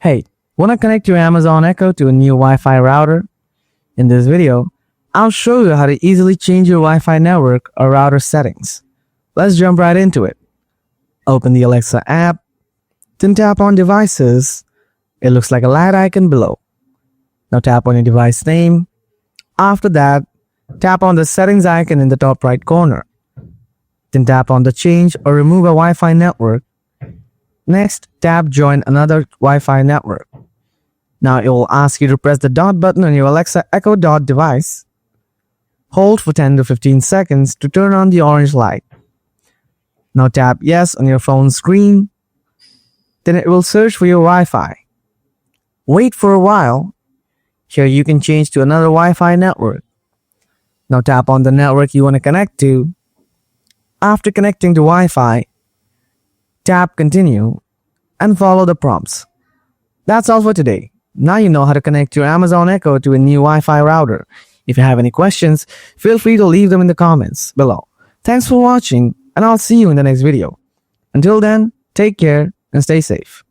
Hey, wanna connect your Amazon Echo to a new Wi-Fi router? In this video, I'll show you how to easily change your Wi-Fi network or router settings. Let's jump right into it. Open the Alexa app, then tap on Devices. It looks like a light icon below. Now tap on your device name. After that, tap on the settings icon in the top right corner. Then tap on the Change or Remove a Wi-Fi network. Next, tap Join another Wi-Fi network. Now it will ask you to press the dot button on your Alexa Echo Dot device. Hold for 10 to 15 seconds to turn on the orange light. Now tap Yes on your phone screen. Then it will search for your Wi-Fi. Wait for a while. Here you can change to another Wi-Fi network. Now tap on the network you want to connect to. After connecting to Wi-Fi, tap Continue and follow the prompts. That's all for today. Now you know how to connect your Amazon Echo to a new Wi-Fi router. If you have any questions, feel free to leave them in the comments below. Thanks for watching, and I'll see you in the next video. Until then, take care and stay safe.